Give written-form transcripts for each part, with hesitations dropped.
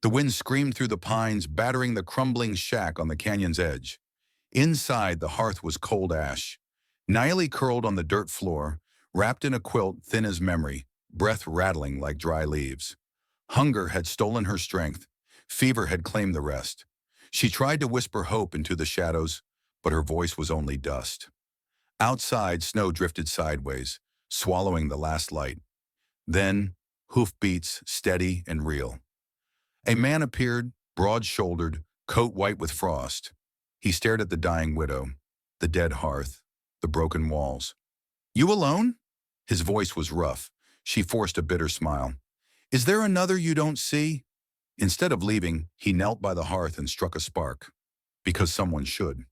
The wind screamed through the pines, battering the crumbling shack on the canyon's edge. Inside, the hearth was cold ash. Naili curled on the dirt floor, wrapped in a quilt thin as memory, breath rattling like dry leaves. Hunger had stolen her strength. Fever had claimed the rest. She tried to whisper hope into the shadows, but her voice was only dust. Outside, snow drifted sideways, swallowing the last light. Then, hoofbeats, steady and real. A man appeared, broad-shouldered, coat white with frost. He stared at the dying widow, the dead hearth, the broken walls. "You alone?" His voice was rough. She forced a bitter smile. "Is there another you don't see?" Instead of leaving, he knelt by the hearth and struck a spark. Because someone should.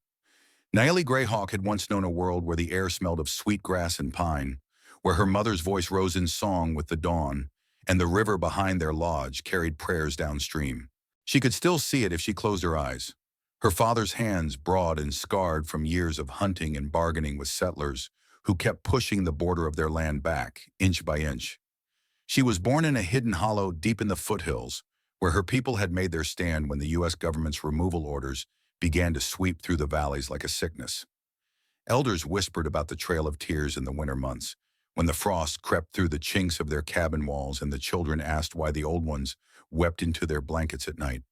Naomi Greyhawk had once known a world where the air smelled of sweet grass and pine, where her mother's voice rose in song with the dawn, and the river behind their lodge carried prayers downstream. She could still see it if she closed her eyes. Her father's hands, broad and scarred from years of hunting and bargaining with settlers who kept pushing the border of their land back, inch by inch. She was born in a hidden hollow deep in the foothills, where her people had made their stand when the U.S. government's removal orders began to sweep through the valleys like a sickness. Elders whispered about the trail of tears in the winter months, when the frost crept through the chinks of their cabin walls and the children asked why the old ones wept into their blankets at night.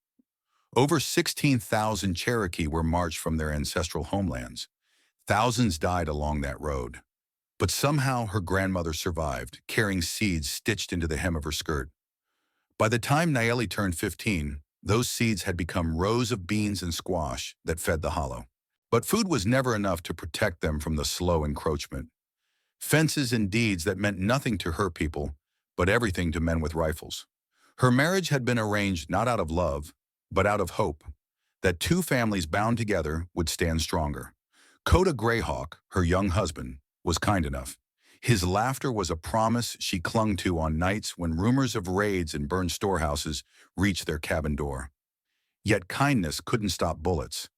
Over 16,000 Cherokee were marched from their ancestral homelands. Thousands died along that road. But somehow her grandmother survived, carrying seeds stitched into the hem of her skirt. By the time Naeli turned 15, those seeds had become rows of beans and squash that fed the hollow. But food was never enough to protect them from the slow encroachment. Fences and deeds that meant nothing to her people, but everything to men with rifles. Her marriage had been arranged not out of love, but out of hope, that two families bound together would stand stronger. Coda Greyhawk, her young husband, was kind enough. His laughter was a promise she clung to on nights when rumors of raids and burned storehouses reached their cabin door. Yet kindness couldn't stop bullets.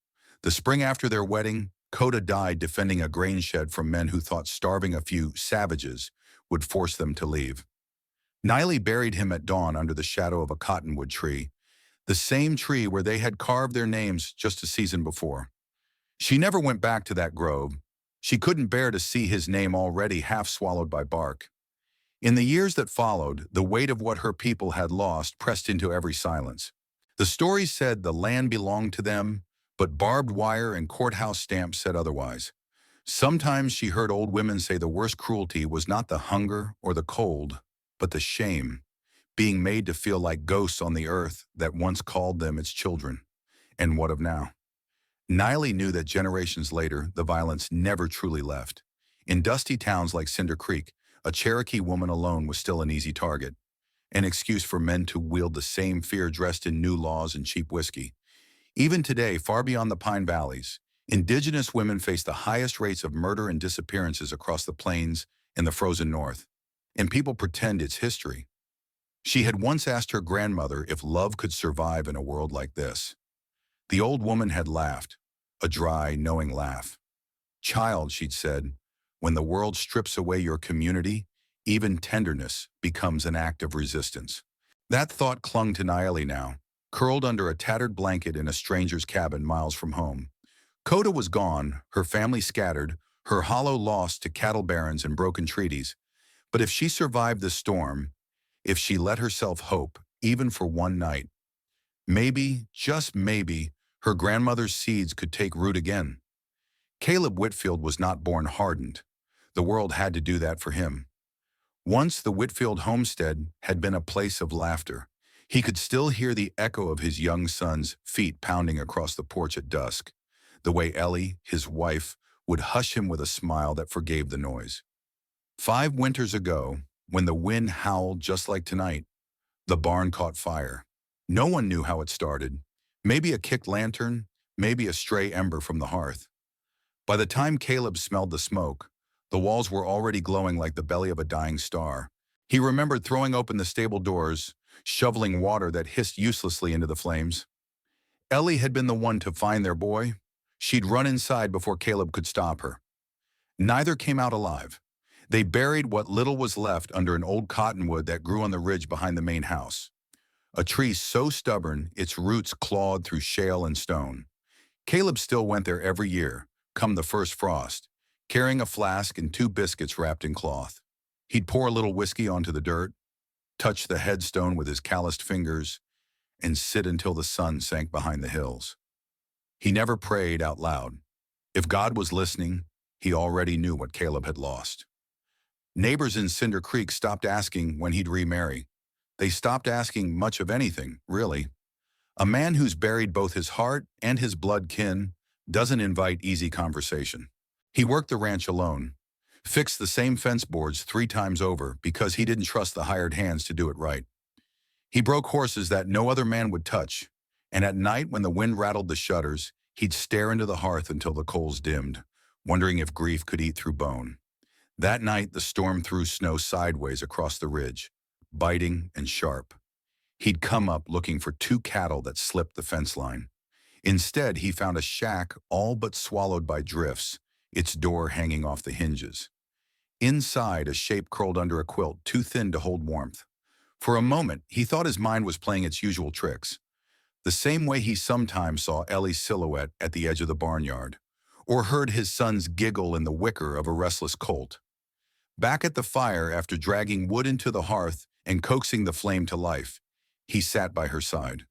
The spring after their wedding, Coda died defending a grain shed from men who thought starving a few savages would force them to leave. Naili buried him at dawn under the shadow of a cottonwood tree, the same tree where they had carved their names just a season before. She never went back to that grove. She couldn't bear to see his name already half swallowed by bark. In the years that followed, the weight of what her people had lost pressed into every silence. The stories said the land belonged to them, but barbed wire and courthouse stamps said otherwise. Sometimes she heard old women say the worst cruelty was not the hunger or the cold, but the shame, being made to feel like ghosts on the earth that once called them its children. And what of now? Naili knew that generations later, the violence never truly left. In dusty towns like Cinder Creek, a Cherokee woman alone was still an easy target, an excuse for men to wield the same fear dressed in new laws and cheap whiskey. Even today, far beyond the Pine Valleys, indigenous women face the highest rates of murder and disappearances across the plains and the frozen north. And people pretend it's history. She had once asked her grandmother if love could survive in a world like this. The old woman had laughed, a dry, knowing laugh. "Child," she'd said, "when the world strips away your community, even tenderness becomes an act of resistance." That thought clung to Naeli now, curled under a tattered blanket in a stranger's cabin miles from home. Coda was gone, her family scattered, her hollow lost to cattle barons and broken treaties. But if she survived the storm, if she let herself hope, even for one night, maybe, just maybe, her grandmother's seeds could take root again. Caleb Whitfield was not born hardened. The world had to do that for him. Once the Whitfield homestead had been a place of laughter. He could still hear the echo of his young son's feet pounding across the porch at dusk, the way Ellie, his wife, would hush him with a smile that forgave the noise. 5 winters ago, when the wind howled just like tonight, the barn caught fire. No one knew how it started. Maybe a kicked lantern, maybe a stray ember from the hearth. By the time Caleb smelled the smoke, the walls were already glowing like the belly of a dying star. He remembered throwing open the stable doors, shoveling water that hissed uselessly into the flames. Ellie had been the one to find their boy. She'd run inside before Caleb could stop her. Neither came out alive. They buried what little was left under an old cottonwood that grew on the ridge behind the main house. a tree so stubborn its roots clawed through shale and stone. Caleb still went there every year, come the first frost, carrying a flask and 2 biscuits wrapped in cloth. He'd pour a little whiskey onto the dirt, touch the headstone with his calloused fingers, and sit until the sun sank behind the hills. He never prayed out loud. If God was listening, he already knew what Caleb had lost. Neighbors in Cinder Creek stopped asking when he'd remarry. They stopped asking much of anything, really. A man who's buried both his heart and his blood kin doesn't invite easy conversation. He worked the ranch alone, fixed the same fence boards 3 times over because he didn't trust the hired hands to do it right. He broke horses that no other man would touch, and at night when the wind rattled the shutters, he'd stare into the hearth until the coals dimmed, wondering if grief could eat through bone. That night the storm threw snow sideways across the ridge, biting and sharp. He'd come up looking for 2 cattle that slipped the fence line. Instead, he found a shack all but swallowed by drifts, its door hanging off the hinges. Inside, a shape curled under a quilt too thin to hold warmth. For a moment, he thought his mind was playing its usual tricks, the same way he sometimes saw Ellie's silhouette at the edge of the barnyard, or heard his son's giggle in the wicker of a restless colt. Back at the fire, after dragging wood into the hearth and coaxing the flame to life, he sat by her side.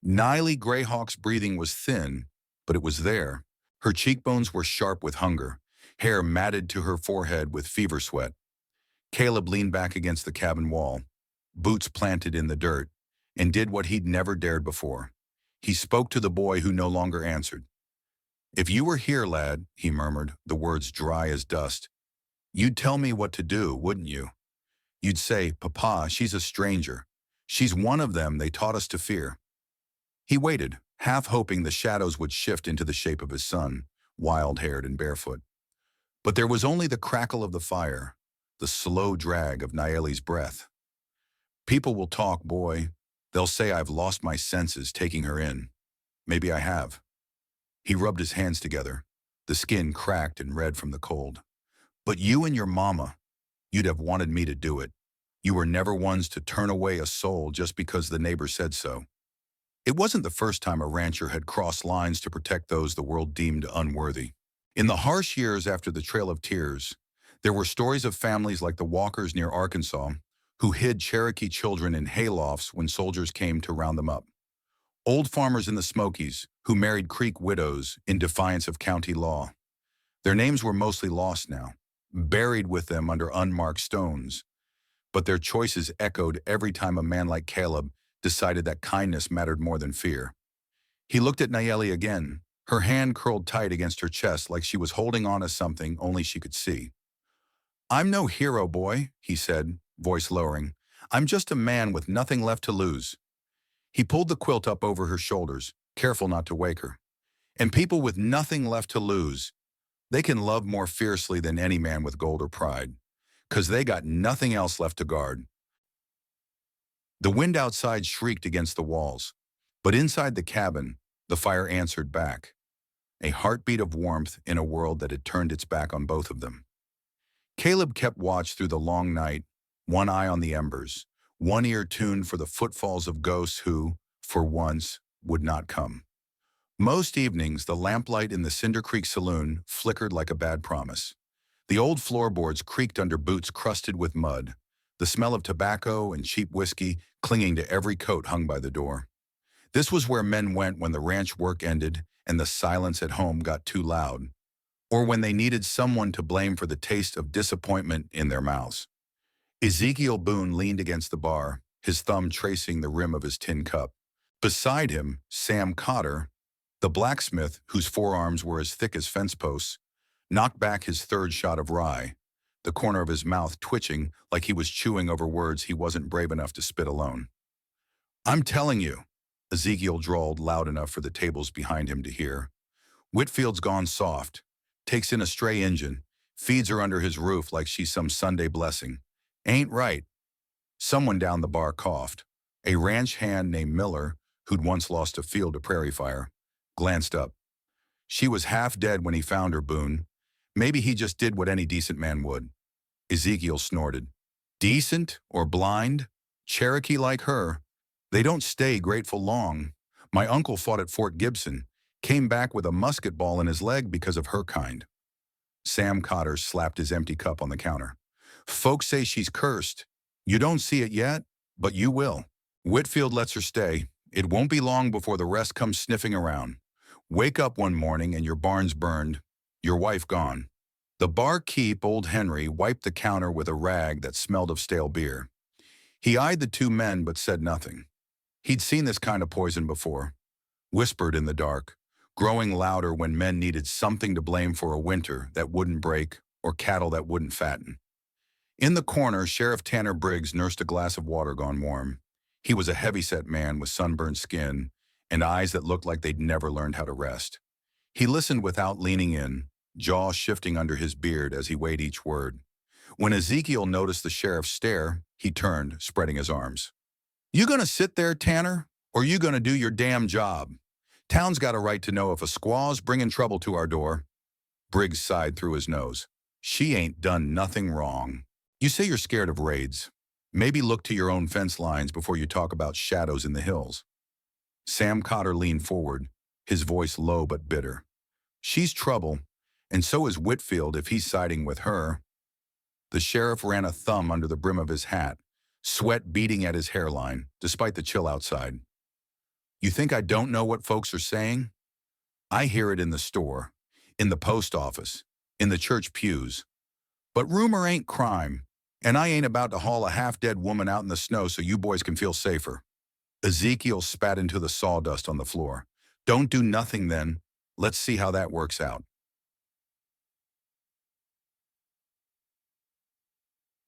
Niley Greyhawk's breathing was thin, but it was there. Her cheekbones were sharp with hunger, hair matted to her forehead with fever sweat. Caleb leaned back against the cabin wall, boots planted in the dirt, and did what he'd never dared before. He spoke to the boy who no longer answered. "If you were here, lad," he murmured, the words dry as dust, "you'd tell me what to do, wouldn't you? You'd say, 'Papa, she's a stranger. She's one of them they taught us to fear.'" He waited, half hoping the shadows would shift into the shape of his son, wild-haired and barefoot. But there was only the crackle of the fire, the slow drag of Nayeli's breath. "People will talk, boy. They'll say I've lost my senses taking her in. Maybe I have." He rubbed his hands together, the skin cracked and red from the cold. "But you and your mama, you'd have wanted me to do it. You were never ones to turn away a soul just because the neighbor said so." It wasn't the first time a rancher had crossed lines to protect those the world deemed unworthy. In the harsh years after the Trail of Tears, there were stories of families like the Walkers near Arkansas who hid Cherokee children in haylofts when soldiers came to round them up. Old farmers in the Smokies who married Creek widows in defiance of county law. Their names were mostly lost now, buried with them under unmarked stones. But their choices echoed every time a man like Caleb decided that kindness mattered more than fear. He looked at Nayeli again, her hand curled tight against her chest like she was holding on to something only she could see. "I'm no hero, boy," he said, voice lowering. "I'm just a man with nothing left to lose." He pulled the quilt up over her shoulders, careful not to wake her. And people with nothing left to lose, they can love more fiercely than any man with gold or pride, 'cause they got nothing else left to guard. The wind outside shrieked against the walls, but inside the cabin, the fire answered back, a heartbeat of warmth in a world that had turned its back on both of them. Caleb kept watch through the long night, one eye on the embers, one ear tuned for the footfalls of ghosts who, for once, would not come. Most evenings, the lamplight in the Cinder Creek saloon flickered like a bad promise. The old floorboards creaked under boots crusted with mud, the smell of tobacco and cheap whiskey clinging to every coat hung by the door. This was where men went when the ranch work ended and the silence at home got too loud, or when they needed someone to blame for the taste of disappointment in their mouths. Ezekiel Boone leaned against the bar, his thumb tracing the rim of his tin cup. Beside him, Sam Cotter, the blacksmith whose forearms were as thick as fence posts, knocked back his third shot of rye, the corner of his mouth twitching like he was chewing over words he wasn't brave enough to spit alone. "I'm telling you," Ezekiel drawled loud enough for the tables behind him to hear. "Whitfield's gone soft, takes in a stray engine, feeds her under his roof like she's some Sunday blessing. Ain't right." Someone down the bar coughed. A ranch hand named Miller, who'd once lost a field to prairie fire, glanced up. "She was half dead when he found her, Boone. Maybe he just did what any decent man would." Ezekiel snorted. "Decent or blind? Cherokee like her. They don't stay grateful long. My uncle fought at Fort Gibson, came back with a musket ball in his leg because of her kind. Sam Cotter slapped his empty cup on the counter. Folks say she's cursed. You don't see it yet, but you will. Whitfield lets her stay. It won't be long before the rest come sniffing around. Wake up one morning and your barn's burned, your wife gone. The barkeep, old Henry, wiped the counter with a rag that smelled of stale beer. He eyed the two men but said nothing. He'd seen this kind of poison before, whispered in the dark, growing louder when men needed something to blame for a winter that wouldn't break or cattle that wouldn't fatten. In the corner, Sheriff Tanner Briggs nursed a glass of water gone warm. He was a heavy-set man with sunburned skin and eyes that looked like they'd never learned how to rest. He listened without leaning in, jaw shifting under his beard as he weighed each word. When Ezekiel noticed the sheriff's stare, he turned, spreading his arms. You gonna sit there, Tanner, or you gonna do your damn job? Town's got a right to know if a squaw's bringing trouble to our door. Briggs sighed through his nose. She ain't done nothing wrong. You say you're scared of raids. Maybe look to your own fence lines before you talk about shadows in the hills. Sam Cotter leaned forward, his voice low but bitter. She's trouble, and so is Whitfield if he's siding with her. The sheriff ran a thumb under the brim of his hat, sweat beading at his hairline, despite the chill outside. You think I don't know what folks are saying? I hear it in the store, in the post office, in the church pews. But rumor ain't crime, and I ain't about to haul a half-dead woman out in the snow so you boys can feel safer. Ezekiel spat into the sawdust on the floor. Don't do nothing then. Let's see how that works out.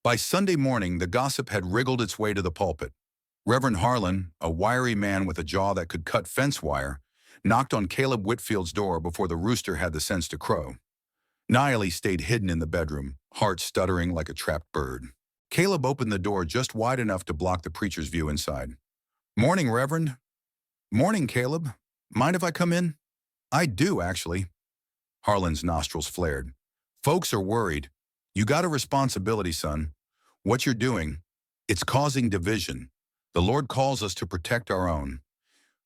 By Sunday morning, the gossip had wriggled its way to the pulpit. Reverend Harlan, a wiry man with a jaw that could cut fence wire, knocked on Caleb Whitfield's door before the rooster had the sense to crow. Niley stayed hidden in the bedroom, heart stuttering like a trapped bird. Caleb opened the door just wide enough to block the preacher's view inside. Morning, Reverend. Morning, Caleb. Mind if I come in? I do, actually. Harlan's nostrils flared. Folks are worried. You got a responsibility, son. What you're doing, it's causing division. The Lord calls us to protect our own.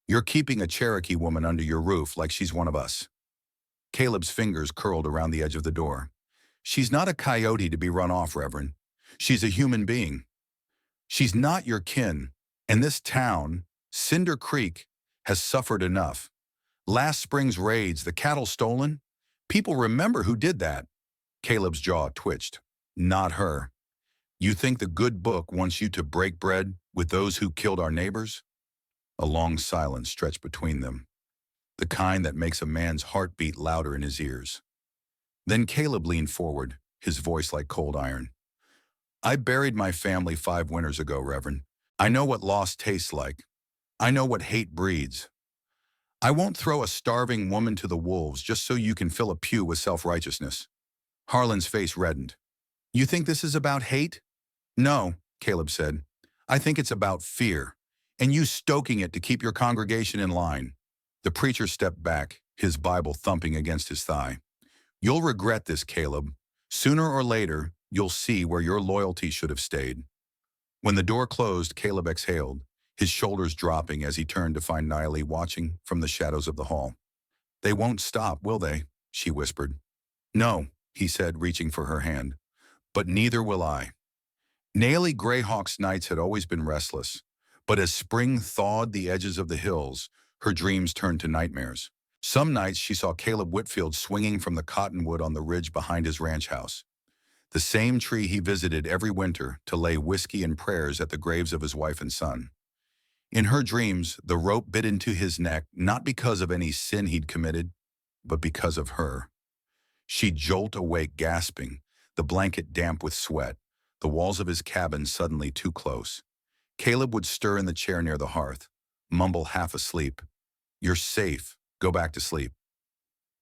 You're keeping a Cherokee woman under your roof like she's one of us. Caleb's fingers curled around the edge of the door. She's not a coyote to be run off, Reverend. She's a human being. She's not your kin, and this town, Cinder Creek, has suffered enough. Last spring's raids, the cattle stolen, people remember who did that. Caleb's jaw twitched. Not her. You think the good book wants you to break bread with those who killed our neighbors? A long silence stretched between them, the kind that makes a man's heart beat louder in his ears. Then Caleb leaned forward, his voice like cold iron. I buried my family 5 winters ago, Reverend. I know what loss tastes like. I know what hate breeds. I won't throw a starving woman to the wolves just so you can fill a pew with self-righteousness. Harlan's face reddened. You think this is about hate? No, Caleb said. I think it's about fear, and you stoking it to keep your congregation in line. The preacher stepped back, his Bible thumping against his thigh. You'll regret this, Caleb. Sooner or later, you'll see where your loyalty should have stayed. When the door closed, Caleb exhaled, his shoulders dropping as he turned to find Niley watching from the shadows of the hall. They won't stop, will they? She whispered. No, he said, reaching for her hand. But neither will I. Naley Greyhawk's nights had always been restless, but as spring thawed the edges of the hills, her dreams turned to nightmares. Some nights she saw Caleb Whitfield swinging from the cottonwood on the ridge behind his ranch house, the same tree he visited every winter to lay whiskey and prayers at the graves of his wife and son. In her dreams, the rope bit into his neck not because of any sin he'd committed, but because of her. She'd jolt awake gasping, the blanket damp with sweat, the walls of his cabin suddenly too close. Caleb would stir in the chair near the hearth, mumble half asleep, You're safe, go back to sleep.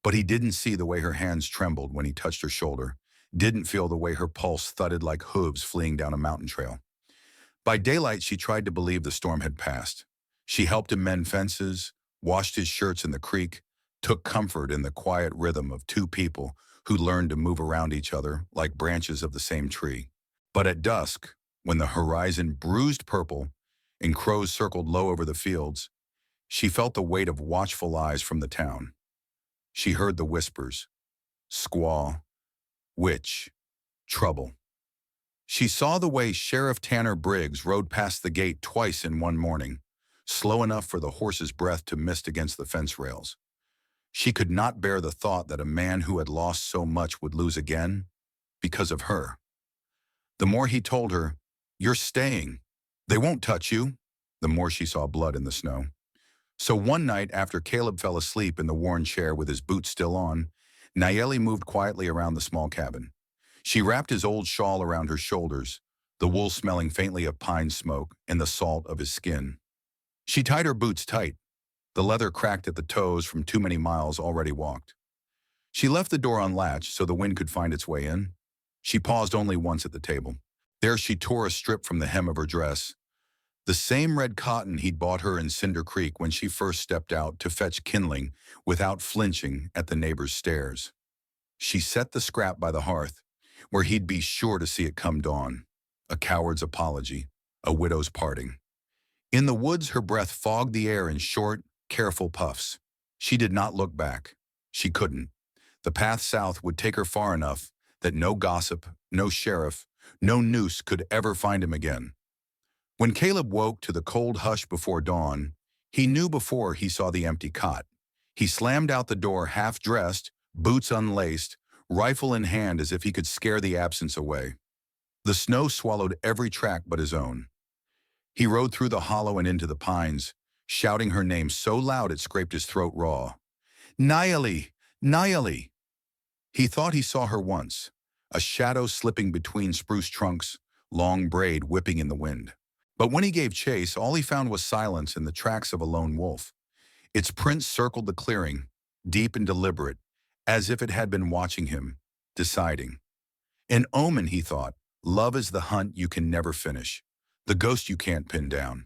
But he didn't see the way her hands trembled when he touched her shoulder, didn't feel the way her pulse thudded like hooves fleeing down a mountain trail. By daylight, she tried to believe the storm had passed. She helped him mend fences, washed his shirts in the creek, took comfort in the quiet rhythm of two people who learned to move around each other like branches of the same tree. But at dusk, when the horizon bruised purple and crows circled low over the fields, she felt the weight of watchful eyes from the town. She heard the whispers: squaw, witch, trouble. She saw the way Sheriff Tanner Briggs rode past the gate twice in one morning, slow enough for the horse's breath to mist against the fence rails. She could not bear the thought that a man who had lost so much would lose again because of her. The more he told her, "You're staying. They won't touch you," the more she saw blood in the snow. So one night after Caleb fell asleep in the worn chair with his boots still on, Nayeli moved quietly around the small cabin. She wrapped his old shawl around her shoulders, the wool smelling faintly of pine smoke and the salt of his skin. She tied her boots tight, the leather cracked at the toes from too many miles already walked. She left the door unlatched so the wind could find its way in. She paused only once at the table. There she tore a strip from the hem of her dress, the same red cotton he'd bought her in Cinder Creek when she first stepped out to fetch kindling without flinching at the neighbor's stares. She set the scrap by the hearth, where he'd be sure to see it come dawn. A coward's apology, a widow's parting. In the woods, her breath fogged the air in short, careful puffs. She did not look back. She couldn't. The path south would take her far enough that no gossip, no sheriff, no noose could ever find him again. When Caleb woke to the cold hush before dawn, he knew before he saw the empty cot. He slammed out the door half-dressed, boots unlaced, rifle in hand as if he could scare the absence away. The snow swallowed every track but his own. He rode through the hollow and into the pines, shouting her name so loud it scraped his throat raw. "Nayeli! Nayeli!" He thought he saw her once, a shadow slipping between spruce trunks, long braid whipping in the wind. But when he gave chase, all he found was silence and the tracks of a lone wolf. Its prints circled the clearing, deep and deliberate, as if it had been watching him, deciding. An omen, he thought. Love is the hunt you can never finish, the ghost you can't pin down.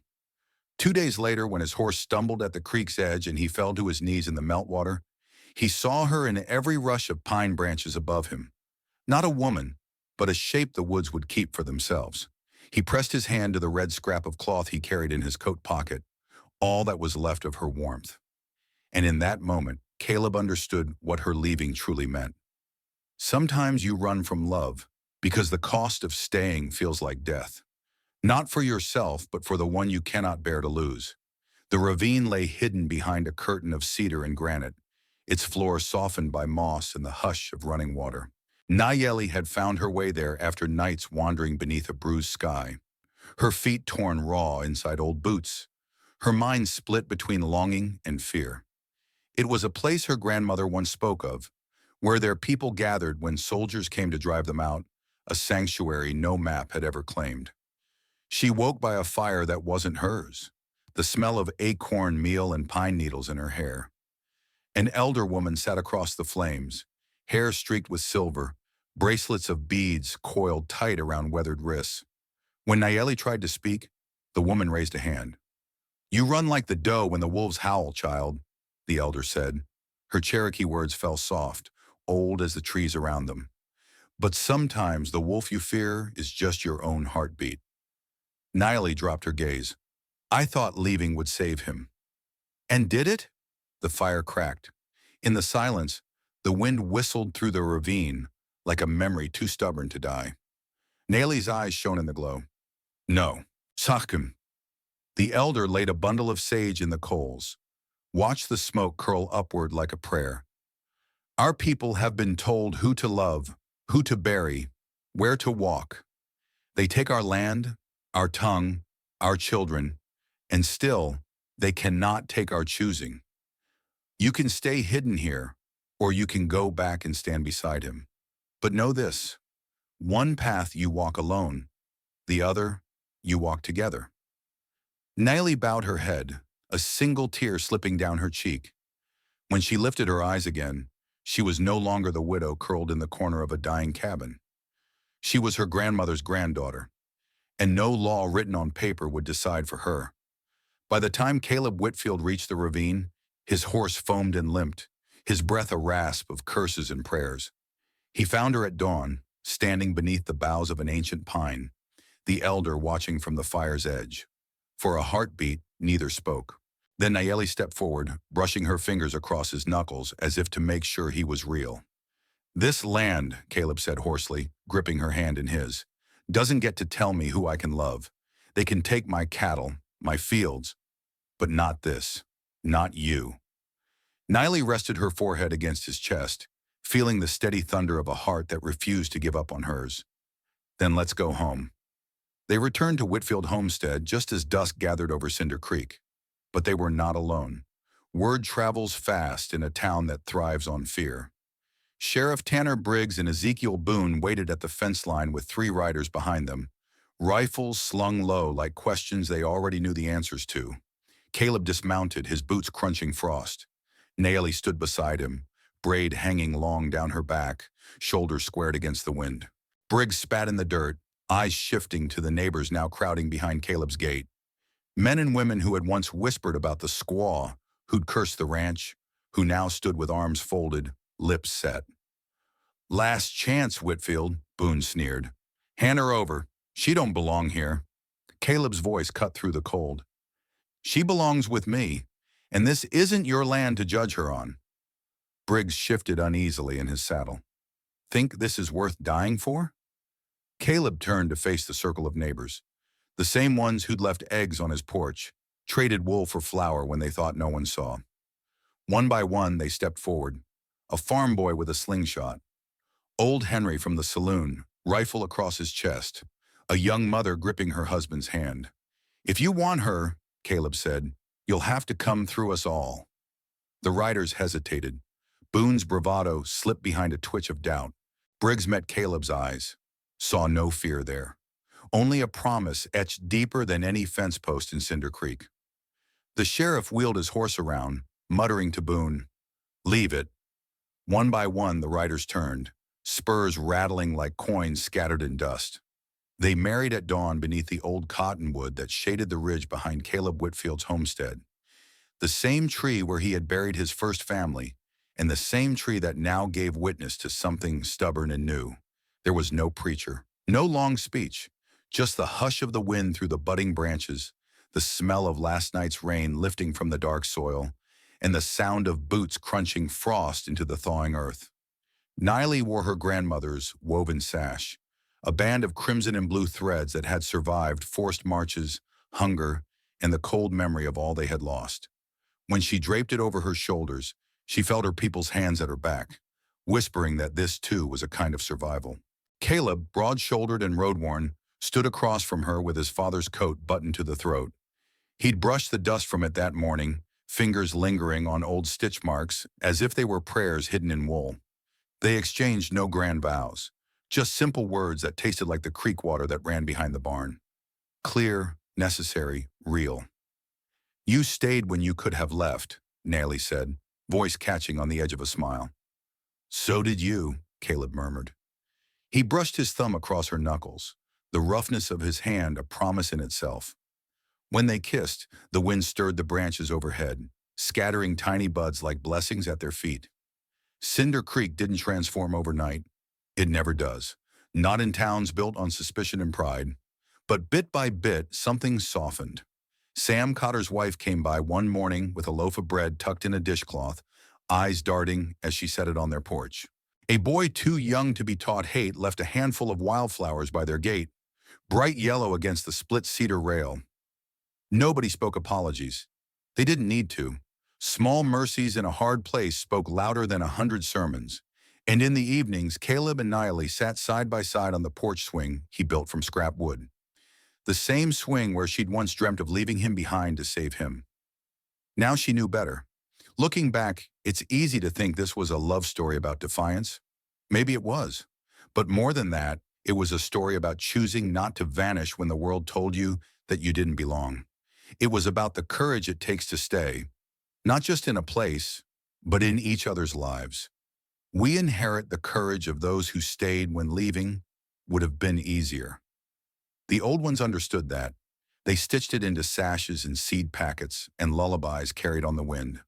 2 days later, when his horse stumbled at the creek's edge and he fell to his knees in the meltwater, he saw her in every rush of pine branches above him. Not a woman, but a shape the woods would keep for themselves. He pressed his hand to the red scrap of cloth he carried in his coat pocket, all that was left of her warmth. And in that moment, Caleb understood what her leaving truly meant. Sometimes you run from love because the cost of staying feels like death. Not for yourself, but for the one you cannot bear to lose. The ravine lay hidden behind a curtain of cedar and granite, its floor softened by moss and the hush of running water. Nayeli had found her way there after nights wandering beneath a bruised sky, her feet torn raw inside old boots, her mind split between longing and fear. It was a place her grandmother once spoke of, where their people gathered when soldiers came to drive them out, a sanctuary no map had ever claimed. She woke by a fire that wasn't hers, the smell of acorn meal and pine needles in her hair. An elder woman sat across the flames, hair streaked with silver, bracelets of beads coiled tight around weathered wrists. When Nayeli tried to speak, the woman raised a hand. "You run like the doe when the wolves howl, child," the elder said. Her Cherokee words fell soft, old as the trees around them. "But sometimes the wolf you fear is just your own heartbeat." Nayeli dropped her gaze. "I thought leaving would save him." "And did it?" The fire cracked. In the silence, the wind whistled through the ravine like a memory too stubborn to die. Nayeli's eyes shone in the glow. "No, Sachkim." The elder laid a bundle of sage in the coals. Watched the smoke curl upward like a prayer. "Our people have been told who to love, who to bury, where to walk. They take our land, our tongue, our children, and still they cannot take our choosing. You can stay hidden here, or you can go back and stand beside him. But know this, one path you walk alone, the other you walk together." Nayeli bowed her head, a single tear slipping down her cheek. When she lifted her eyes again, she was no longer the widow curled in the corner of a dying cabin. She was her grandmother's granddaughter, and no law written on paper would decide for her. By the time Caleb Whitfield reached the ravine, his horse foamed and limped, his breath a rasp of curses and prayers. He found her at dawn, standing beneath the boughs of an ancient pine, the elder watching from the fire's edge. For a heartbeat, neither spoke. Then Nayeli stepped forward, brushing her fingers across his knuckles as if to make sure he was real. "This land," Caleb said hoarsely, gripping her hand in his, "doesn't get to tell me who I can love. They can take my cattle, my fields, but not this. Not you." Nayeli rested her forehead against his chest, feeling the steady thunder of a heart that refused to give up on hers. "Then let's go home." They returned to Whitfield Homestead just as dusk gathered over Cinder Creek. But they were not alone. Word travels fast in a town that thrives on fear. Sheriff Tanner Briggs and Ezekiel Boone waited at the fence line with 3 riders behind them, rifles slung low like questions they already knew the answers to. Caleb dismounted, his boots crunching frost. Nayeli stood beside him, braid hanging long down her back, shoulders squared against the wind. Briggs spat in the dirt, eyes shifting to the neighbors now crowding behind Caleb's gate. Men and women who had once whispered about the squaw, who'd cursed the ranch, who now stood with arms folded, lips set. "Last chance, Whitfield," Boone sneered. "Hand her over. She don't belong here." Caleb's voice cut through the cold. "She belongs with me, and this isn't your land to judge her on." Briggs shifted uneasily in his saddle. "Think this is worth dying for?" Caleb turned to face the circle of neighbors, the same ones who'd left eggs on his porch, traded wool for flour when they thought no one saw. One by one, they stepped forward. A farm boy with a slingshot. Old Henry from the saloon, rifle across his chest. A young mother gripping her husband's hand. "If you want her," Caleb said, "you'll have to come through us all." The riders hesitated. Boone's bravado slipped behind a twitch of doubt. Briggs met Caleb's eyes, saw no fear there. Only a promise etched deeper than any fence post in Cinder Creek. The sheriff wheeled his horse around, muttering to Boone, "Leave it." One by one, the riders turned, spurs rattling like coins scattered in dust. They married at dawn beneath the old cottonwood that shaded the ridge behind Caleb Whitfield's homestead. The same tree where he had buried his first family, and the same tree that now gave witness to something stubborn and new. There was no preacher, no long speech, just the hush of the wind through the budding branches, the smell of last night's rain lifting from the dark soil, and the sound of boots crunching frost into the thawing earth. Nayeli wore her grandmother's woven sash, a band of crimson and blue threads that had survived forced marches, hunger, and the cold memory of all they had lost. When she draped it over her shoulders, she felt her people's hands at her back, whispering that this too was a kind of survival. Caleb, broad-shouldered and road-worn, stood across from her with his father's coat buttoned to the throat. He'd brushed the dust from it that morning, fingers lingering on old stitch marks as if they were prayers hidden in wool. They exchanged no grand vows, just simple words that tasted like the creek water that ran behind the barn. Clear, necessary, real. "You stayed when you could have left," Nayeli said, voice catching on the edge of a smile. "So did you," Caleb murmured. He brushed his thumb across her knuckles, the roughness of his hand a promise in itself. When they kissed, the wind stirred the branches overhead, scattering tiny buds like blessings at their feet. Cinder Creek didn't transform overnight. It never does. Not in towns built on suspicion and pride. But bit by bit, something softened. Sam Cotter's wife came by one morning with a loaf of bread tucked in a dishcloth, eyes darting as she set it on their porch. A boy too young to be taught hate left a handful of wildflowers by their gate, bright yellow against the split cedar rail. Nobody spoke apologies. They didn't need to. Small mercies in a hard place spoke louder than 100 sermons. And in the evenings, Caleb and Nayeli sat side by side on the porch swing he built from scrap wood. The same swing where she'd once dreamt of leaving him behind to save him. Now she knew better. Looking back, it's easy to think this was a love story about defiance. Maybe it was. But more than that, it was a story about choosing not to vanish when the world told you that you didn't belong. It was about the courage it takes to stay, not just in a place, but in each other's lives. We inherit the courage of those who stayed when leaving would have been easier. The old ones understood that. They stitched it into sashes and seed packets and lullabies carried on the wind.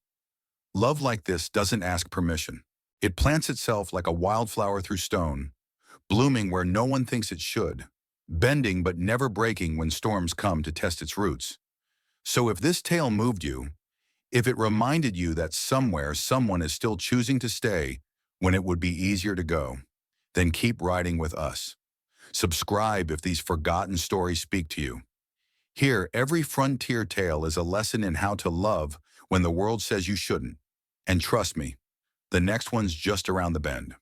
Love like this doesn't ask permission. It plants itself like a wildflower through stone, blooming where no one thinks it should, bending but never breaking when storms come to test its roots. So if this tale moved you, if it reminded you that somewhere someone is still choosing to stay when it would be easier to go, then keep riding with us. Subscribe if these forgotten stories speak to you. Here, every frontier tale is a lesson in how to love when the world says you shouldn't. And trust me, the next one's just around the bend.